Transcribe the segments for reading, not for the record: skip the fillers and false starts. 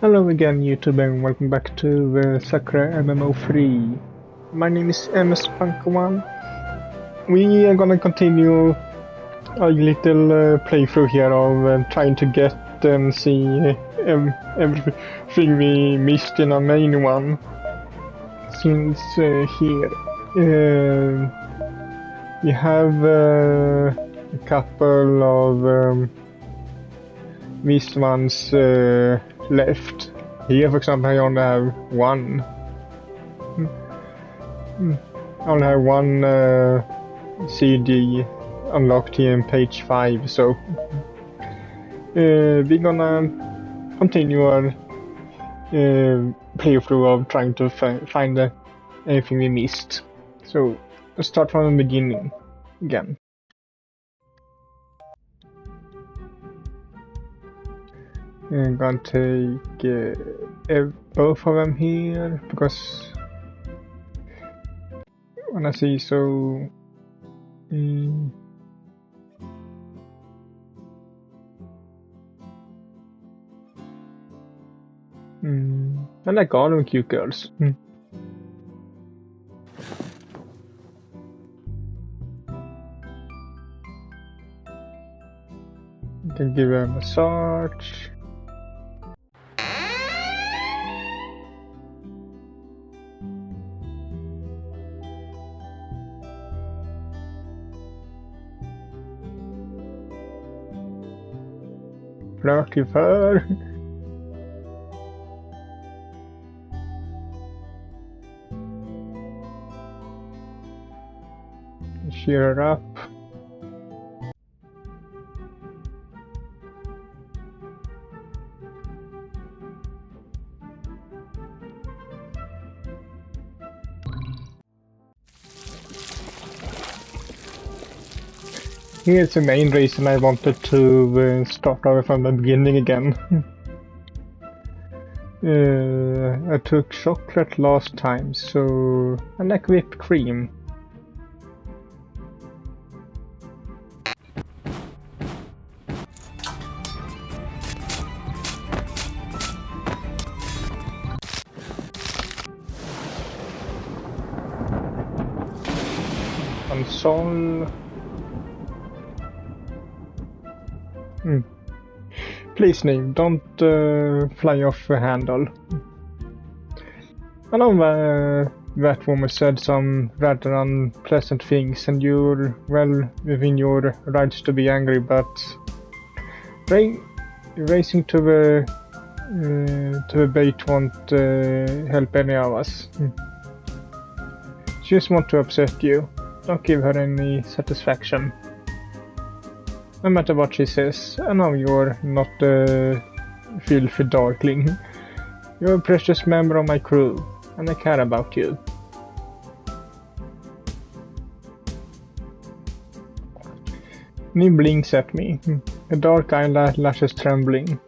Hello again YouTube and welcome back to Sakura MMO 3. My name is MS Punk1. We are gonna continue a little playthrough here of trying to get and see everything we missed in our main one. Since here we have a couple of these ones left. Here, for example, I only have one. I only have one CD unlocked here in page 5, so we're gonna continue our playthrough of trying to find anything we missed. So let's start from the beginning again. I'm gonna take both of them here because when I see so. I like all of them cute girls. You can give her a massage. Flirt with her. Cheer her up. Here's the main reason I wanted to start over from the beginning again. I took chocolate last time, so I like whipped cream. Console. Please, Name, don't fly off the handle. I know that woman said some rather unpleasant things, and you're well within your rights to be angry, but racing to the bait won't help any of us. She just wants to upset you. Don't give her any satisfaction. No matter what she says, I know you're not a filthy darkling. You're a precious member of my crew, and I care about you. He blinks at me, a dark eyelashes trembling.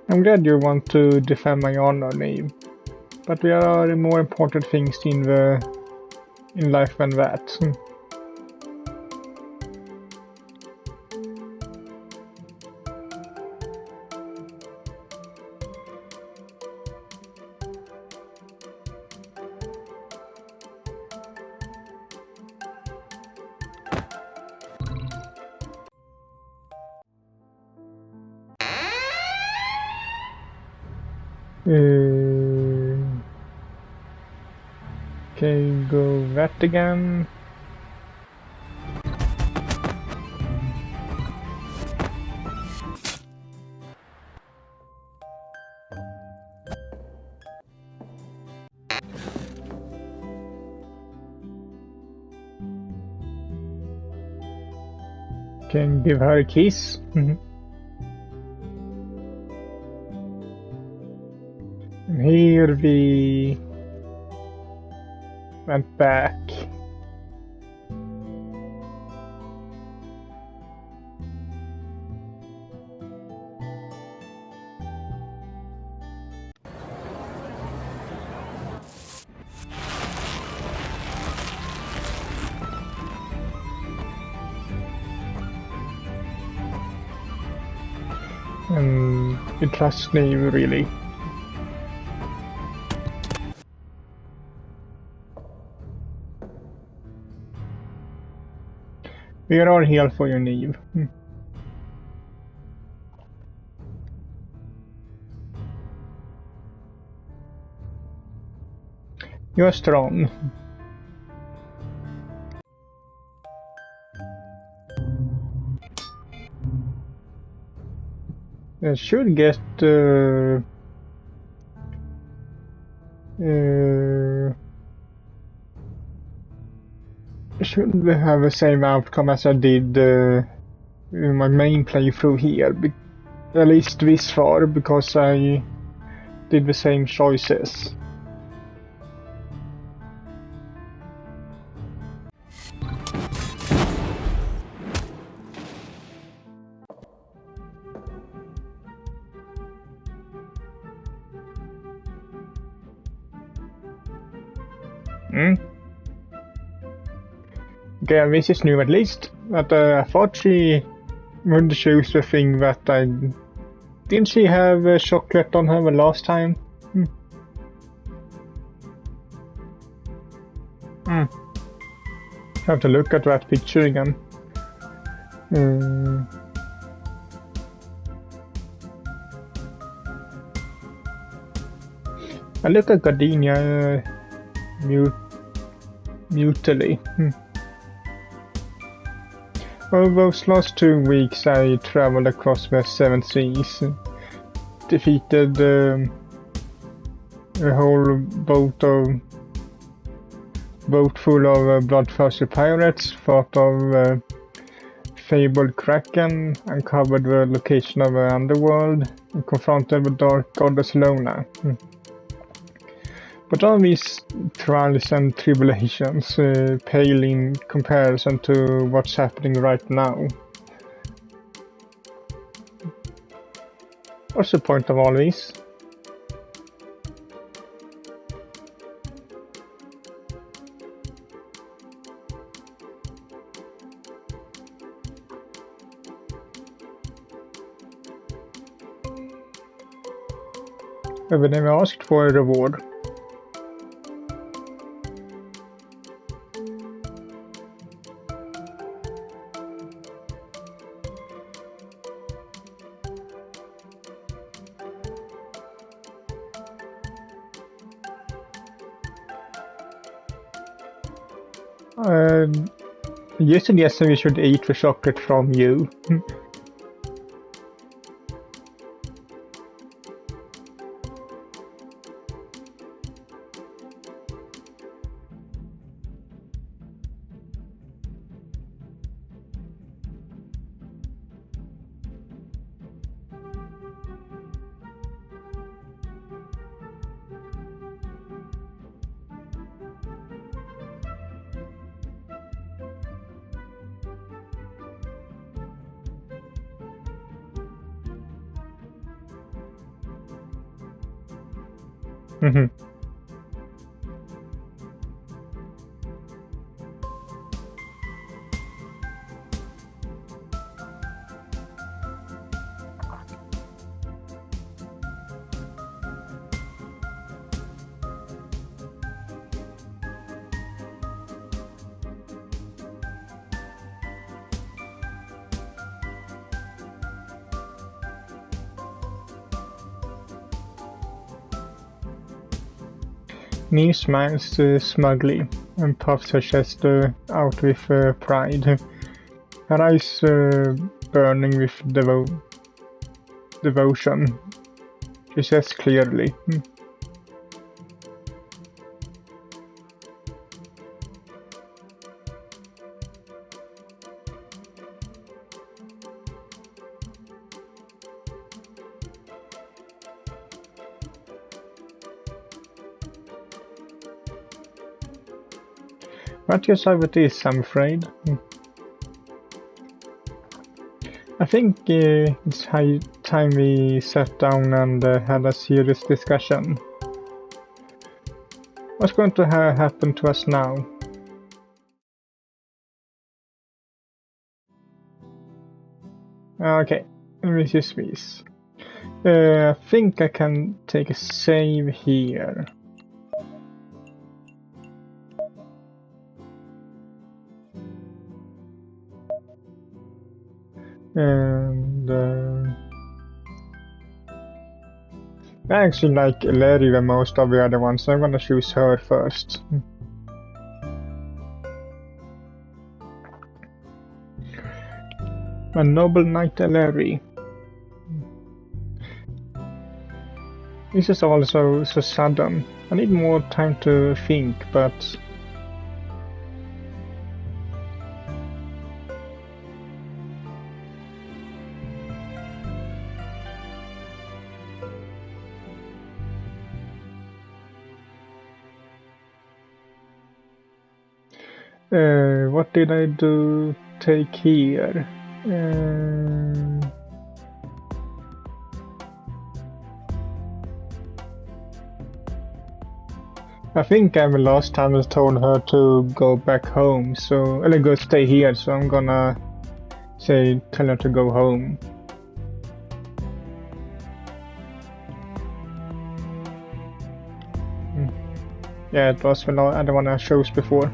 I'm glad you want to defend my honor, Name, but there are more important things in life than that. Okay, go that again. Can give her a kiss. And here we went back. And you trust me, really. We are all here for you, Neve. You are strong. I should get should have the same outcome as I did in my main playthrough here, at least this far, because I did the same choices. Okay, this is new at least, but I thought she would choose the thing that I... Didn't she have chocolate on her the last time? Have to look at that picture again. I look at Gardenia mutually. Over those last 2 weeks I traveled across the 7 seas, defeated a whole boat full of bloodthirsty pirates, fought of fabled kraken, uncovered the location of the underworld, and confronted the dark goddess Lona. But all these trials and tribulations pale in comparison to what's happening right now. What's the point of all this? I've never asked for a reward. You suggested we should eat the chocolate from you. Neve smiles smugly and puffs her chest out with pride. Her eyes burning with devotion. She says clearly. But yes, how it is, I'm afraid. I think it's high time we sat down and had a serious discussion. What's going to happen to us now? Okay, this is this. I think I can take a save here. And I actually like Larry the most of the other ones, so I'm gonna choose her first. My noble knight Larry. This is also so sudden. I need more time to think, but what did I do take here? I think the last time I told her to go back home, so go stay here. So I'm gonna tell her to go home. Yeah, it was the other one I chose before.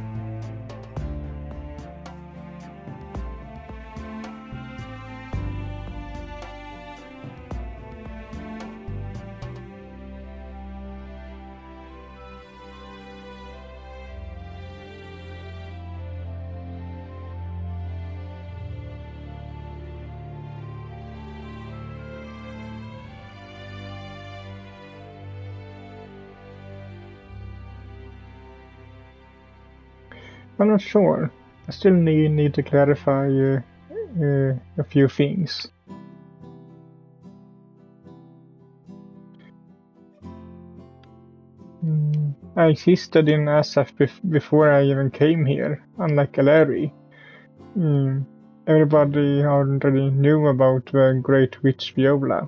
I'm not sure. I still need to clarify a few things. I existed in SF before I even came here, unlike Larry. Everybody already knew about the Great Witch Viola.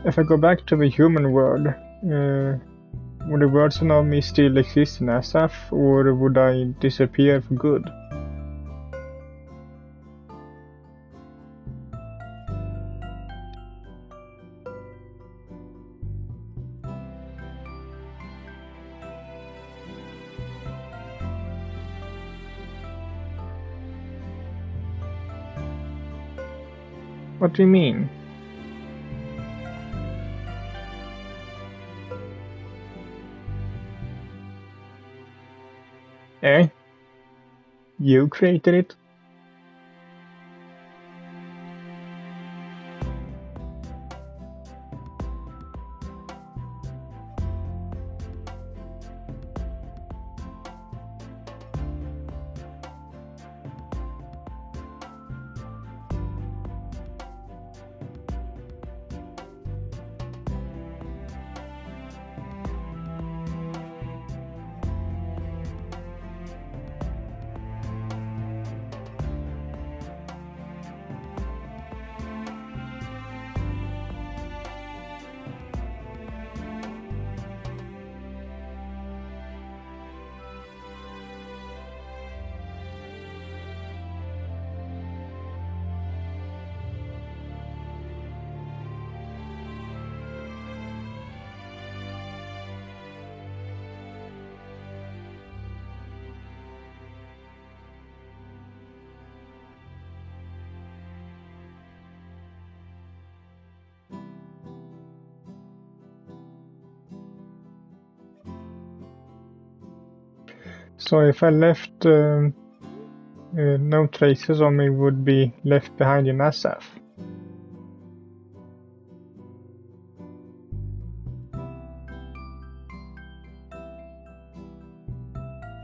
If I go back to the human world, would the version of me still exist in SF, or would I disappear for good? What do you mean? Eh? You created it? So if I left, no traces of me would be left behind in SF.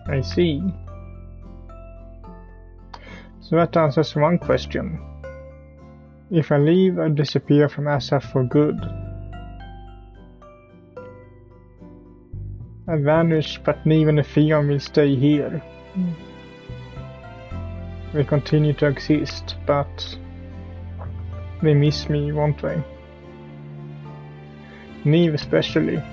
I see. So that answers one question. If I leave, I disappear from SF for good. I vanish, but Neve and Theon will stay here. They continue to exist, but they miss me, won't they? Neve especially.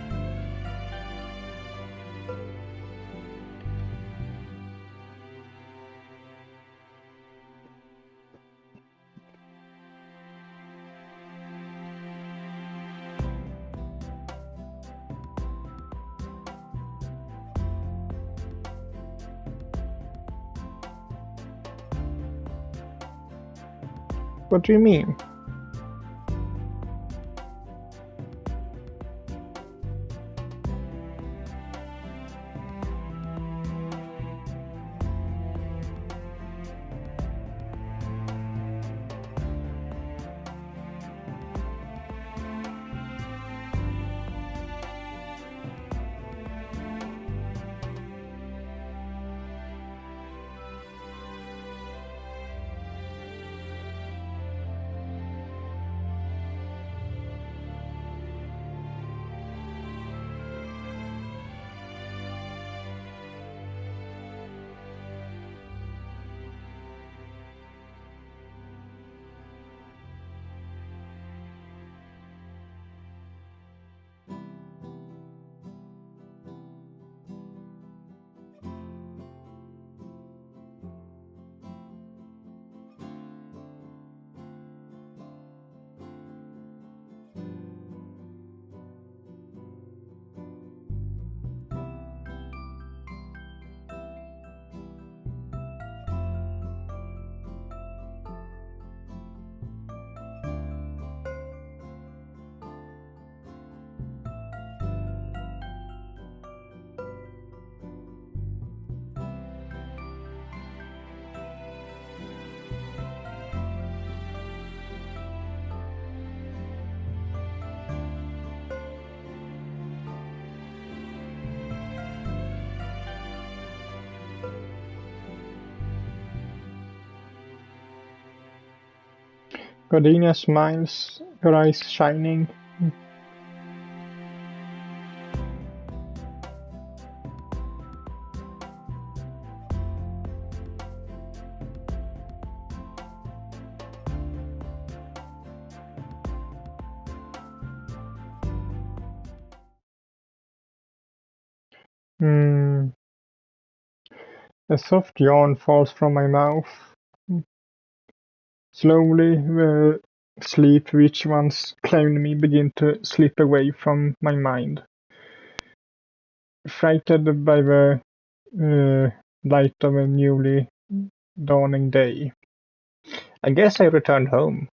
What do you mean? Gardenia smiles, her eyes shining. A soft yawn falls from my mouth. Slowly, the sleep which once claimed me began to slip away from my mind. Frightened by the light of a newly dawning day. I guess I returned home.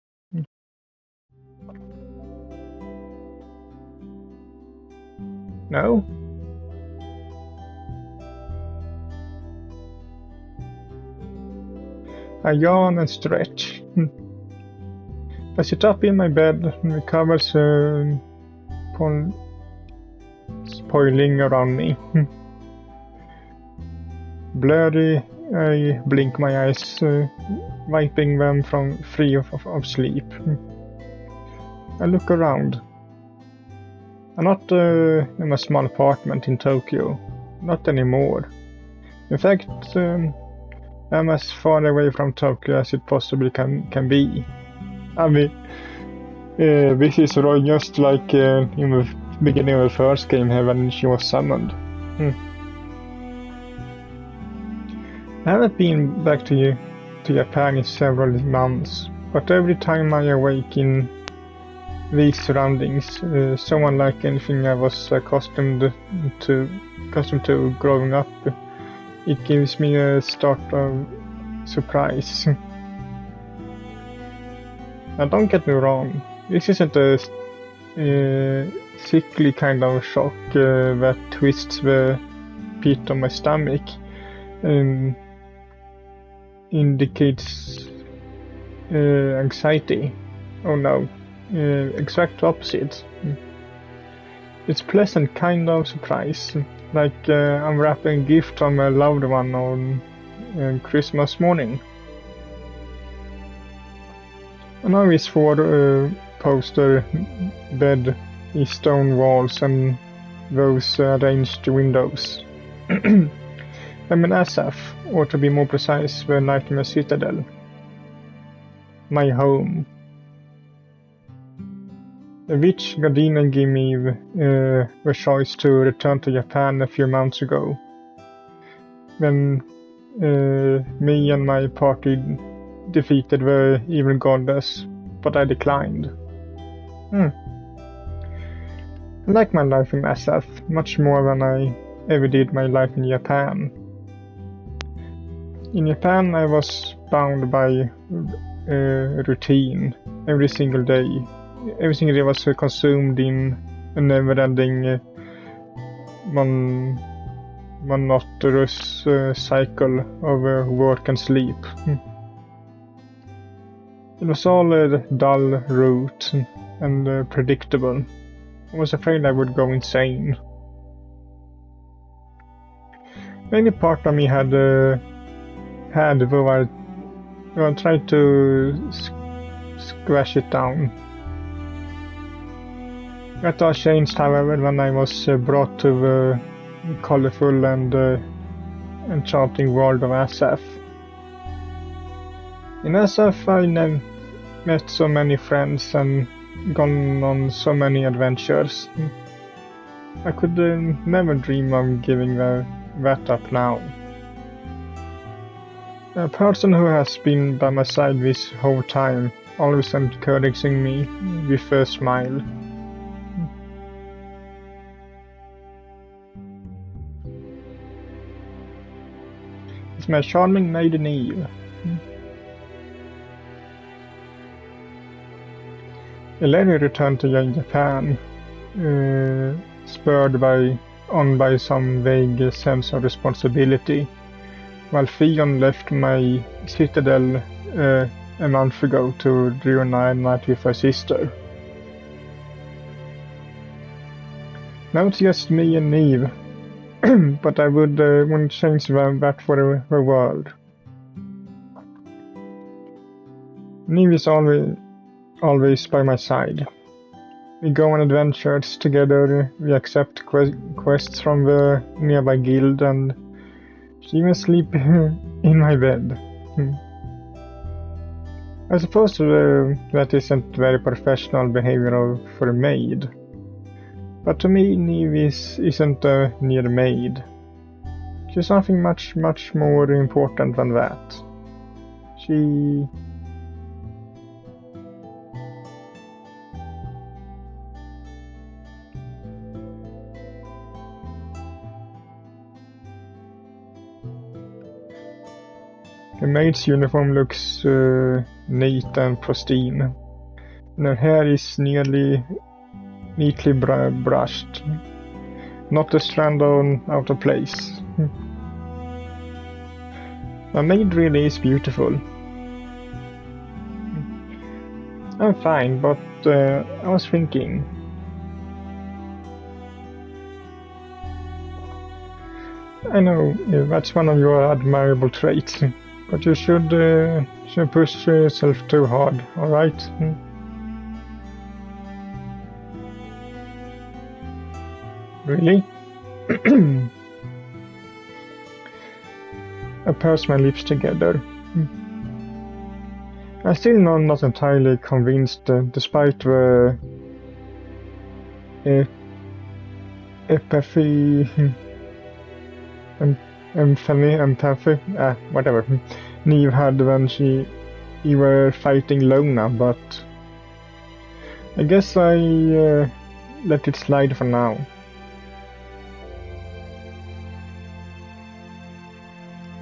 No? I yawn and stretch. I sit up in my bed, and the covers spoiling around me. Blurry, I blink my eyes, wiping them from free of sleep. I look around. I'm not in a small apartment in Tokyo. Not anymore. In fact, I'm as far away from Tokyo as it possibly can be. I mean, this is just like in the beginning of the first game here when she was summoned. I haven't been back to Japan in several months, but every time I awake in these surroundings, so unlike anything I was accustomed to growing up, it gives me a start of surprise. Now don't get me wrong, this isn't a sickly kind of shock that twists the pit of my stomach and indicates anxiety. Oh no, exact opposite. It's pleasant kind of surprise, like I'm wrapping a gift from a loved one on Christmas morning. I know it's for poster bed, stone walls and those arranged windows. I'm in SF, or to be more precise, the Nightmare Citadel. My home. The witch Gardina gave me the choice to return to Japan a few months ago, when me and my party defeated the evil goddess, but I declined. I like my life in SF much more than I ever did my life in Japan. In Japan I was bound by routine every single day. Every single day was consumed in a never-ending monotonous cycle of work and sleep. It was all dull, rote, and predictable. I was afraid I would go insane. Many part of me had though I tried to squash it down. That all changed, however, when I was brought to the colorful and enchanting world of SF. In SF, I met so many friends and gone on so many adventures. I could never dream of giving that up now. A person who has been by my side this whole time, always encouraging me with a smile. It's my charming maiden Eve. Eleni returned to Japan, spurred on by some vague sense of responsibility, while Theon left my citadel a month ago to reunite with her sister. Now it's just me and Eve, but I wouldn't change that for the world. Eve is always by my side. We go on adventures together, we accept quests from the nearby guild, and she even sleeps in my bed. I suppose that isn't very professional behavior for a maid. But to me, Neve isn't a mere maid. She's something much, much more important than that. She The maid's uniform looks neat and pristine, and her hair is neatly brushed, not a strand out of place. The maid really is beautiful. I'm fine, but I was thinking. I know that's one of your admirable traits, but you should push yourself too hard, alright? Really? I purse my lips together. I'm still not entirely convinced, despite the empathy, whatever, Neve had when you were fighting Lona, but I guess I let it slide for now.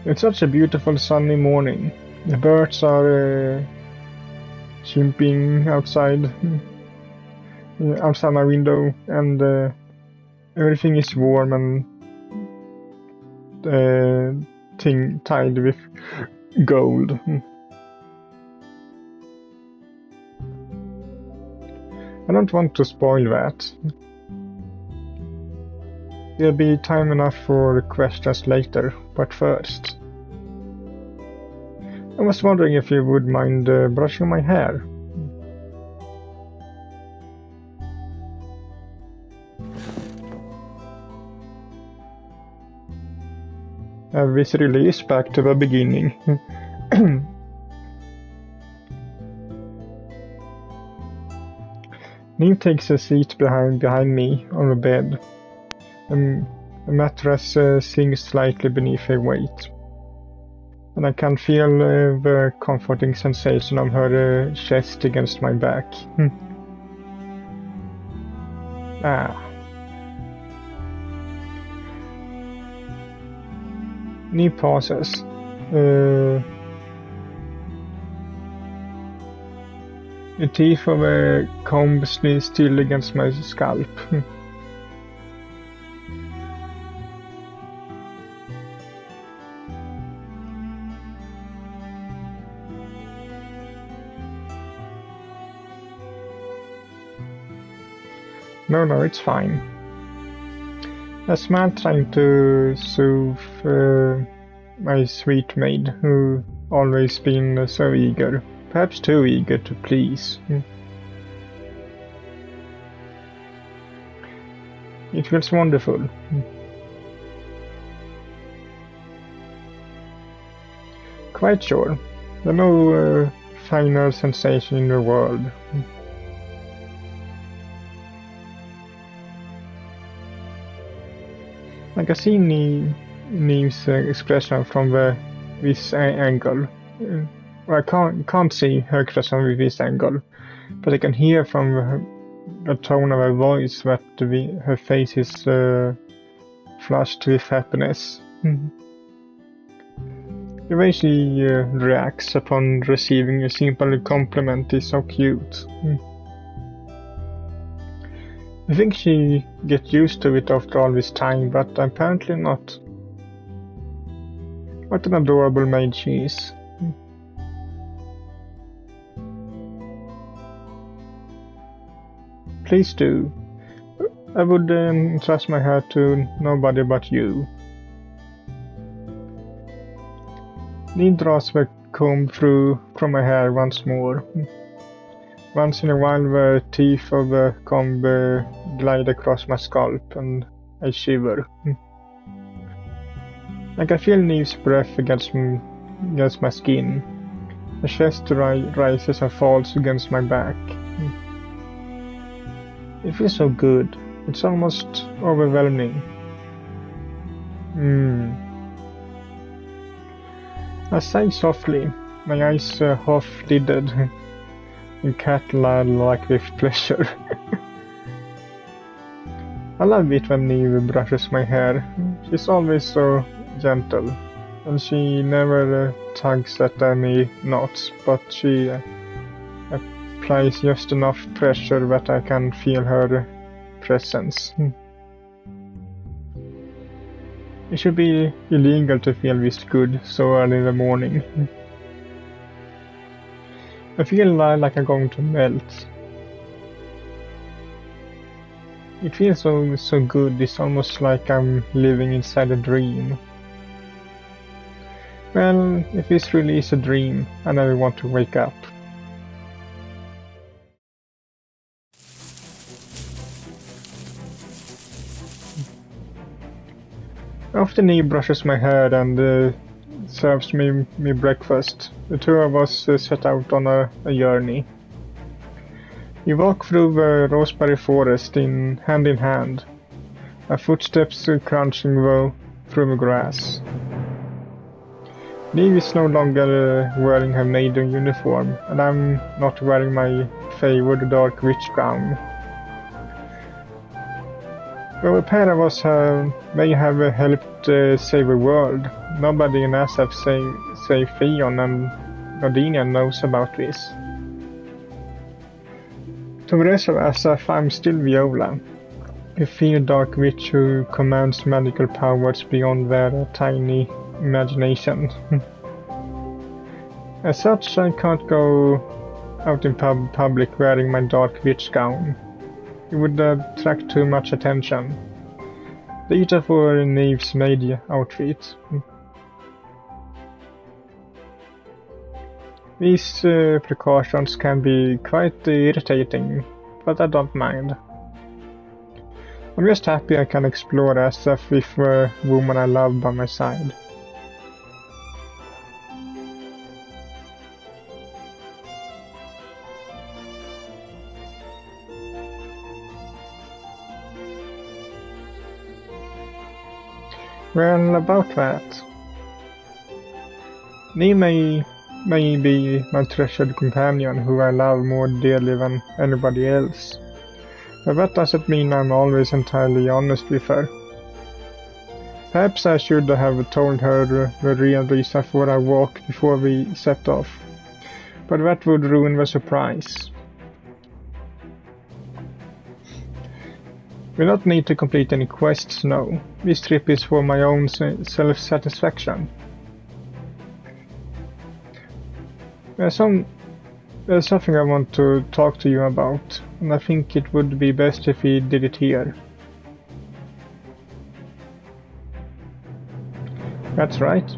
It's such a beautiful sunny morning. The birds are chirping outside my window, and everything is warm and tied with gold. I don't want to spoil that. There'll be time enough for questions later, but first, I was wondering if you would mind brushing my hair. This release back to the beginning. Neil takes a seat behind me on the bed. The mattress sinks slightly beneath her weight. And I can feel the comforting sensation of her chest against my back. Neil pauses. The teeth of a comb sneeze still against my scalp. No, it's fine. I smile, trying to soothe my sweet maid, who always been so eager. Perhaps too eager to please. It feels wonderful. Quite sure. There's no finer sensation in the world. I can see Neve's expression from this angle. I can't see her expression with this angle, but I can hear from the tone of her voice that her face is flushed with happiness. The way she reacts upon receiving a simple compliment is so cute. I think she gets used to it after all this time, but apparently not. What an adorable maid she is. Please do. I would entrust my hair to nobody but you. Neil draws the comb through from my hair once more. Once in a while the teeth of the comb glide across my scalp and I shiver. I can feel Neve's breath against my skin. The chest rises and falls against my back. It feels so good. It's almost overwhelming. I sigh softly, my eyes half-lidded, in cat-like with pleasure. I love it when Neve brushes my hair. She's always so gentle, and she never tugs at any knots, but she applies just enough pressure that I can feel her presence. It should be illegal to feel this good so early in the morning. I feel like I'm going to melt. It feels so good, it's almost like I'm living inside a dream. Well, if this really is a dream, I never want to wake up. After Neve brushes my hair and serves me breakfast, the two of us set out on a journey. We walk through the roseberry forest hand in hand, our footsteps crunching through the grass. Neve is no longer wearing her maiden uniform, and I'm not wearing my favored dark witch gown. Though a pair of us may have helped save the world, nobody in SF save Theon and Gardenia knows about this. To the rest of SF, I'm still Viola, a field dark witch who commands magical powers beyond their tiny imagination. As such, I can't go out in public wearing my dark witch gown. It would attract too much attention. Later for Neve's maid outfit. These precautions can be quite irritating, but I don't mind. I'm just happy I can explore SF with the woman I love by my side. Well, about that. Ni may be my treasured companion who I love more dearly than anybody else. But that doesn't mean I'm always entirely honest with her. Perhaps I should have told her the real reason for our walk before we set off. But that would ruin the surprise. We don't need to complete any quests, no. This trip is for my own self-satisfaction. There's something I want to talk to you about, and I think it would be best if we did it here. That's right.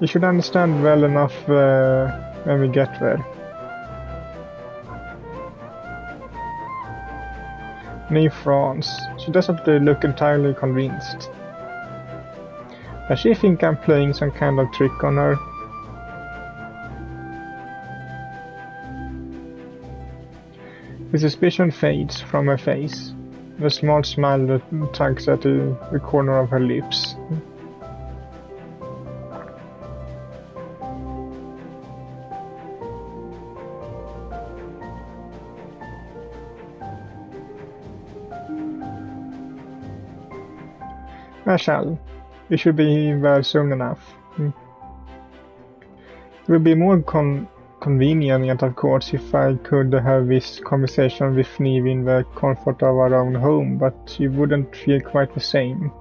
You should understand well enough when we get there. Ni frowns. She doesn't look entirely convinced. Does she think I'm playing some kind of trick on her? The suspicion fades from her face. The small smile that tugs at the corner of her lips. I shall. We should be there soon enough. It would be more convenient, of course, if I could have this conversation with Neve in the comfort of our own home, but it wouldn't feel quite the same.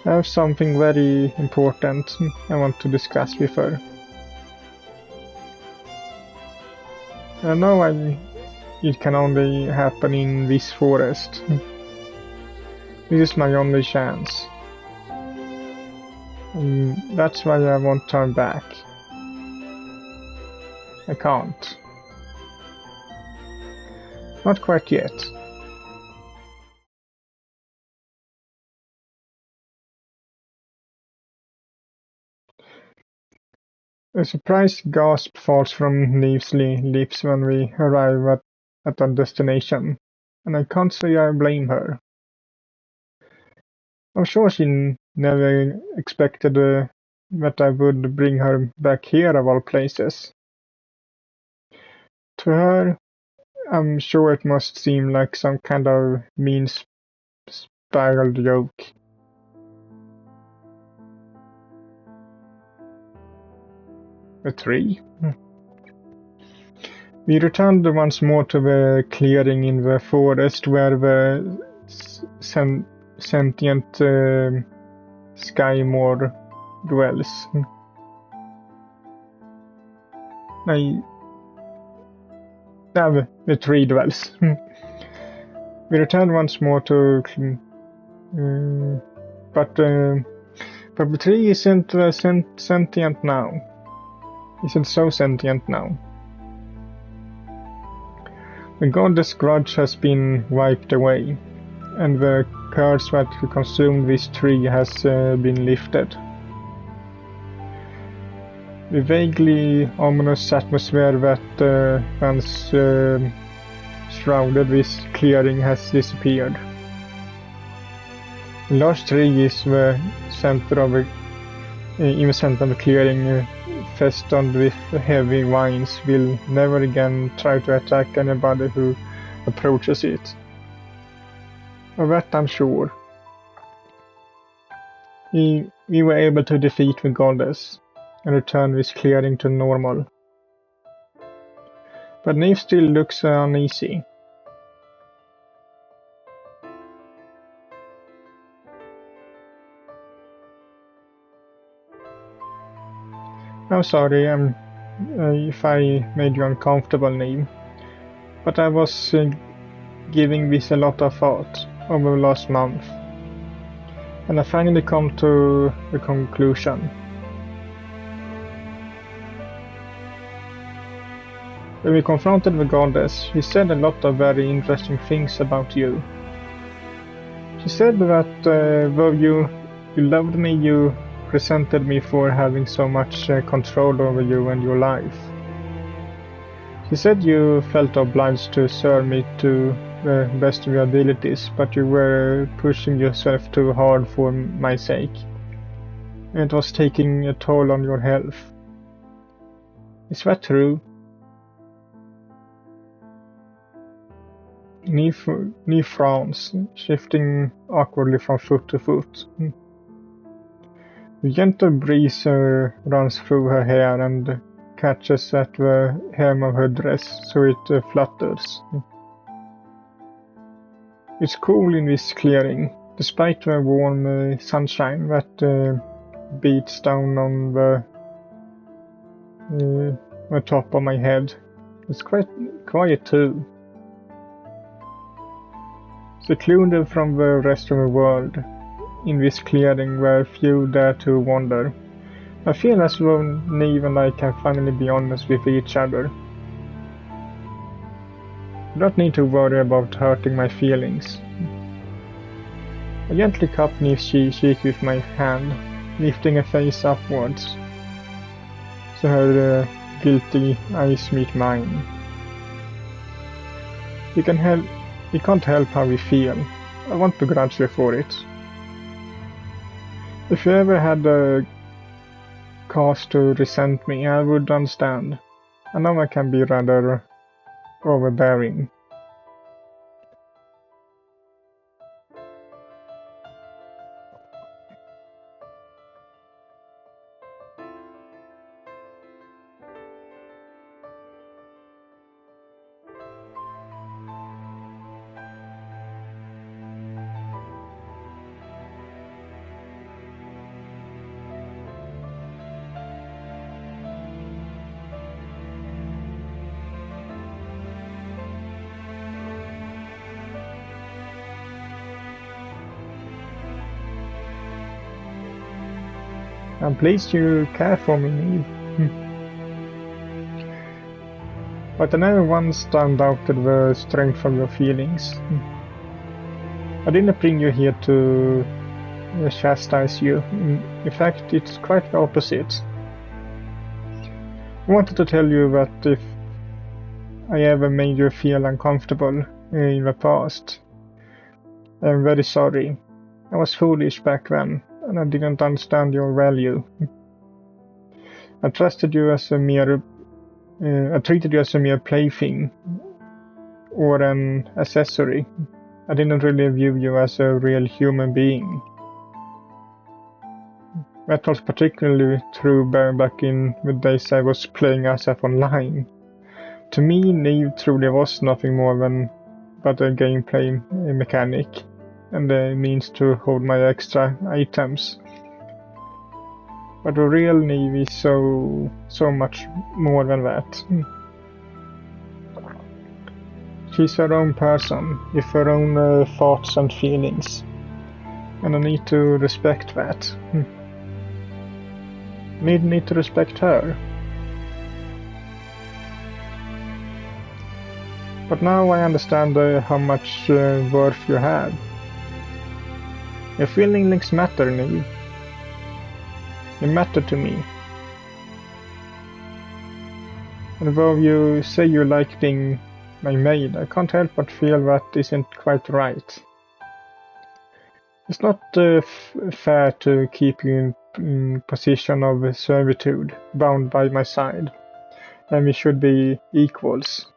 I have something very important I want to discuss with her. I know it can only happen in this forest. This is my only chance. That's why I won't turn back. I can't. Not quite yet. A surprised gasp falls from Neve's lips when we arrive at our destination, and I can't say I blame her. I'm sure she never expected that I would bring her back here of all places. To her, I'm sure it must seem like some kind of mean spiral joke. A tree? We returned once more to the clearing in the forest where the sentient Skymore dwells. The tree dwells. We returned once more to... but the tree isn't sentient now. Isn't so sentient now. The goddess grudge has been wiped away, and the curse that consumed this tree has been lifted. The vaguely ominous atmosphere that once shrouded this clearing has disappeared. The large tree is the center of in the center of the clearing, festooned with heavy vines, will never again try to attack anybody who approaches it. Of that I'm sure. We were able to defeat the goddess and return this clearing to normal. But Neve still looks uneasy. I'm sorry if I made you uncomfortable, Neve, but I was giving this a lot of thought over the last month, and I finally come to the conclusion. When we confronted the goddess, she said a lot of very interesting things about you. She said that though you loved me, you resented me for having so much control over you and your life. She said you felt obliged to serve me to the best of your abilities, but you were pushing yourself too hard for my sake. And it was taking a toll on your health. Is that true? Knee frowns, shifting awkwardly from foot to foot. A gentle breeze runs through her hair and catches at the hem of her dress, so it flutters. It's cool in this clearing, despite the warm sunshine that beats down on the top of my head. It's quite quiet too. Secluded from the rest of the world, in this clearing where few dare to wander, I feel as though Neve and I can finally be honest with each other. I don't need to worry about hurting my feelings. I gently cup Neve's cheek with my hand, lifting her face upwards, so her guilty eyes meet mine. You can't help how we feel. I won't begrudge you for it. If you ever had a cause to resent me, I would understand. I know I can be rather overbearing. I'm pleased you care for me, Neve. But I never once doubted the strength of your feelings. I didn't bring you here to chastise you. In fact, it's quite the opposite. I wanted to tell you that if I ever made you feel uncomfortable in the past, I'm very sorry. I was foolish back then, and I didn't understand your value. I treated you as a mere plaything or an accessory. I didn't really view you as a real human being. That was particularly true back in the days I was playing SF Online. To me, Neve truly was nothing more but a gameplay mechanic, and the means to hold my extra items. But the real Neve is so much more than that. She's her own person, with her own thoughts and feelings, and I need to respect that. Need to respect her. But now I understand how much worth you have. Your feelings matter, Neve. They matter to me. And though you say you like being my maid, I can't help but feel that isn't quite right. It's not fair to keep you in position of servitude, bound by my side, and we should be equals.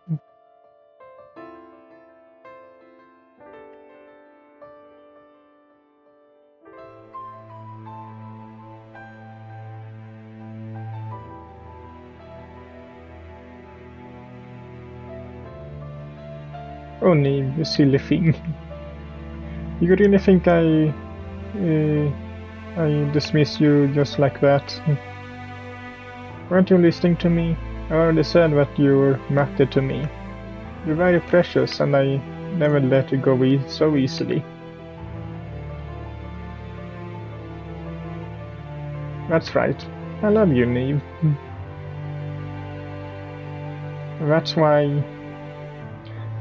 Oh, Neve, you silly thing. You really think I dismiss you just like that? Weren't you listening to me? I already said that you mattered to me. You're very precious, and I never let you go so easily. That's right. I love you, Neve. That's why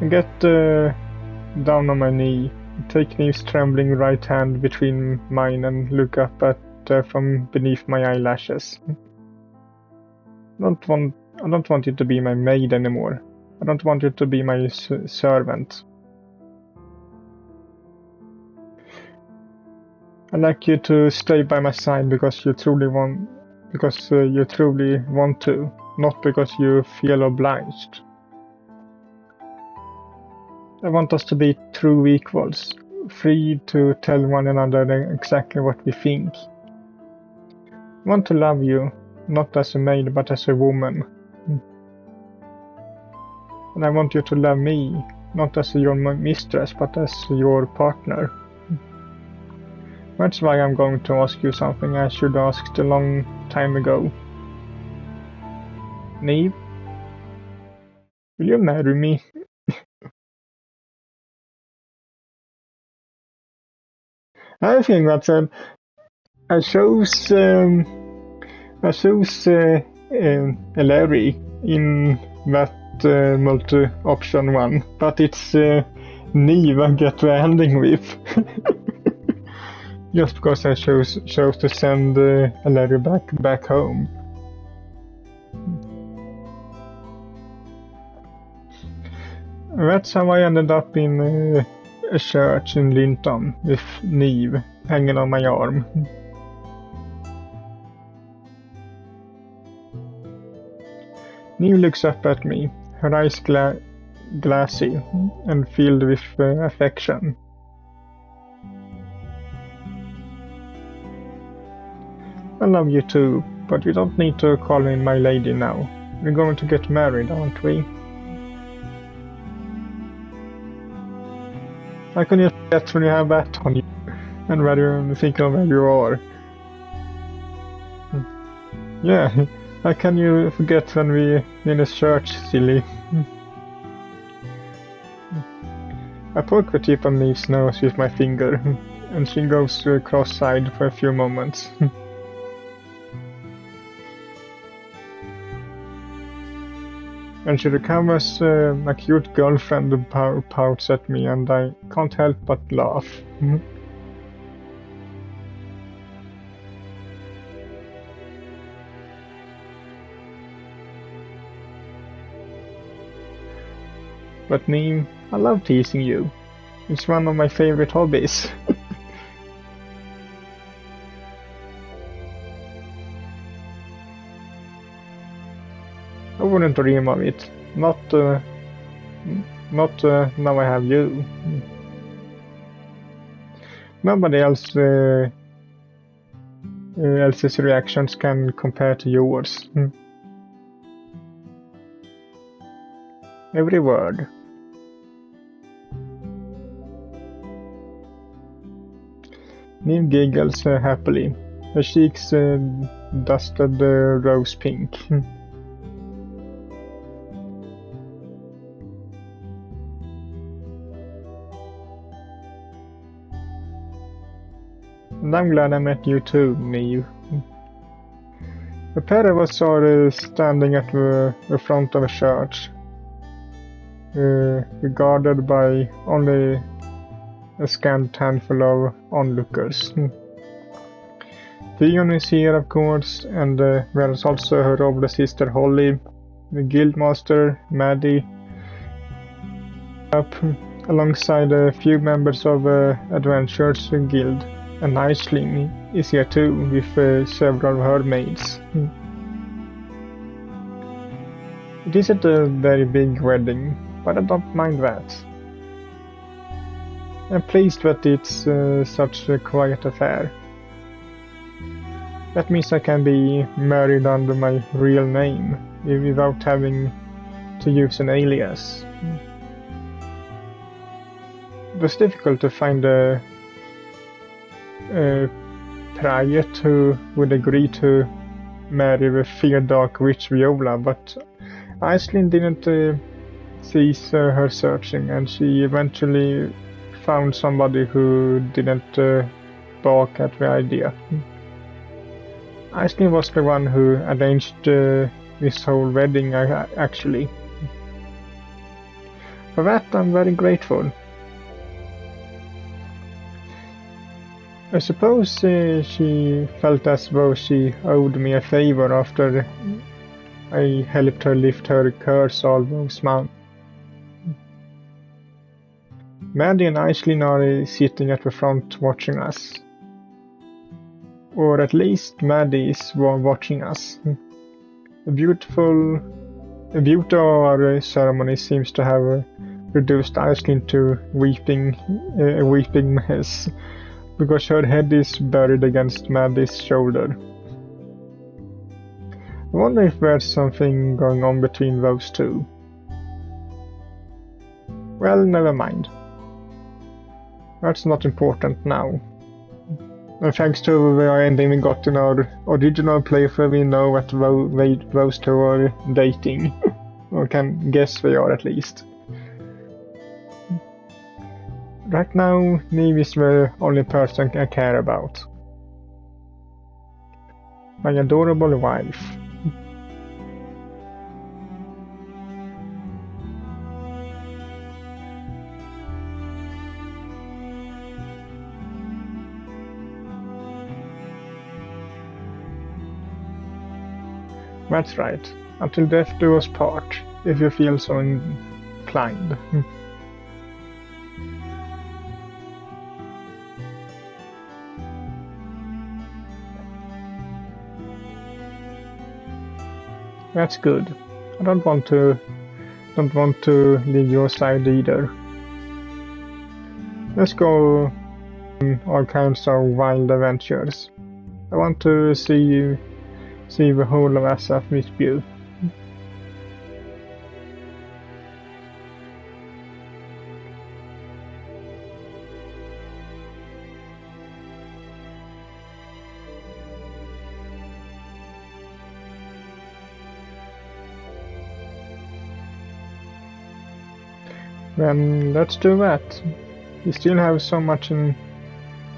I get down on my knee, take Neve's trembling right hand between mine and look up at from beneath my eyelashes. I don't want you to be my maid anymore. I don't want you to be my servant. I'd like you to stay by my side because you truly want to, not because you feel obliged. I want us to be true equals, free to tell one another exactly what we think. I want to love you, not as a maid but as a woman. And I want you to love me, not as your mistress but as your partner. That's why I'm going to ask you something I should have asked a long time ago. Neve, will you marry me? I think that's I chose Larry in that multi-option one, but it's Neve I get the ending with. Just because I chose to send Larry back home. That's how I ended up in a church in Linton with Neve hanging on my arm. Neve looks up at me, her eyes glassy and filled with affection. I love you too, but you don't need to call me my lady now. We're going to get married, aren't we? I can just get when you have that on you, and where you think of where you are. Yeah, how can you forget when we're in a church, silly? I poke the tip of Neve's nose with my finger, and she goes cross-eyed for a few moments. And she recovers a cute girlfriend who pouts at me, and I can't help but laugh. But Neve, I love teasing you. It's one of my favorite hobbies. I wouldn't dream of it. Not now I have you. Nobody else's reactions can compare to yours. Every word. Neve giggles happily. Her cheeks dusted rose pink. And I'm glad I met you too, Neve. A pair of us are standing at the front of a church, guarded by only a scant handful of onlookers. Theon is here, of course, and there's also her older sister Holly, the guildmaster Maddie, up alongside a few members of Adventurers Guild. And Aisling is here too, with several of her maids. It isn't a very big wedding, but I don't mind that. I'm pleased that it's such a quiet affair. That means I can be married under my real name, without having to use an alias. It was difficult to find a Priet who would agree to marry the fair dark witch Viola, but Aisling didn't cease her searching, and she eventually found somebody who didn't balk at the idea. Aisling was the one who arranged this whole wedding, actually. For that I'm very grateful. I suppose she felt as though she owed me a favor after I helped her lift her curse all those months. Maddie and Aisling are sitting at the front watching us. Or at least Maddie's watching us. The beauty of our ceremony seems to have reduced Aislinn to a weeping mess, because her head is buried against Maddie's shoulder. I wonder if there's something going on between those two. Well, never mind. That's not important now. And thanks to the ending we got in our original playthrough, we know that those two are dating. Or can guess they are at least. Right now, Neve is the only person I care about. My adorable wife. That's right. Until death do us part, if you feel so inclined. That's good. I don't want to leave your side either. Let's go on all kinds of wild adventures. I want to see the whole of SF with you. Then let's do that. We still have so much in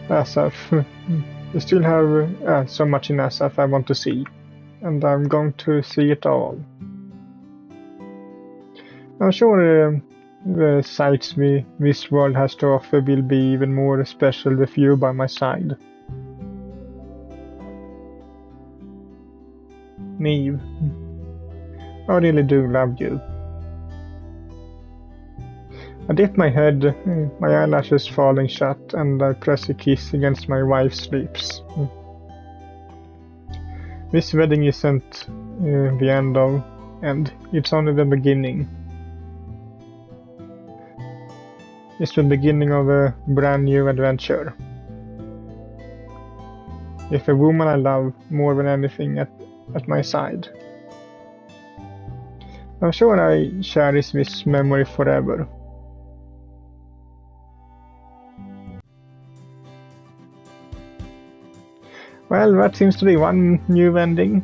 SF. We still have so much in SF I want to see. And I'm going to see it all. I'm sure the sights this world has to offer will be even more special with you by my side. Neve, I really do love you. I dip my head, my eyelashes falling shut, and I press a kiss against my wife's lips. This wedding isn't the end, it's only the beginning. It's the beginning of a brand new adventure. With a woman I love more than anything at my side. I'm sure I cherish this memory forever. Well, that seems to be one new ending.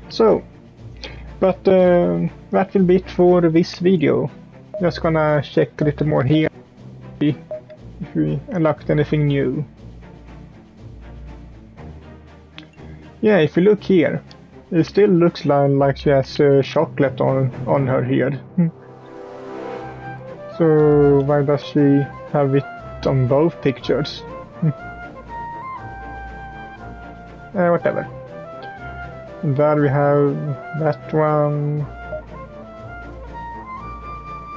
So, but that will be it for this video. Just gonna check a little more here, if we unlocked anything new. Yeah, if you look here, it still looks like she has chocolate on her here. So why does she have it on both pictures? Whatever. And there we have that one.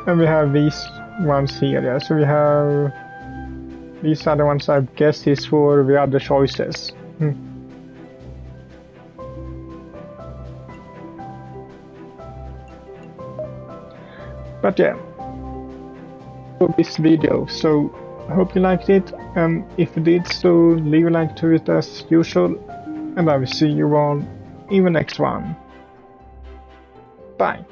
And we have these ones here, yeah. So we have these other ones, I guess, is for the other choices. But yeah. This video, so I hope you liked it, and if you did so, leave a like to it as usual, and I will see you all in the next one. Bye.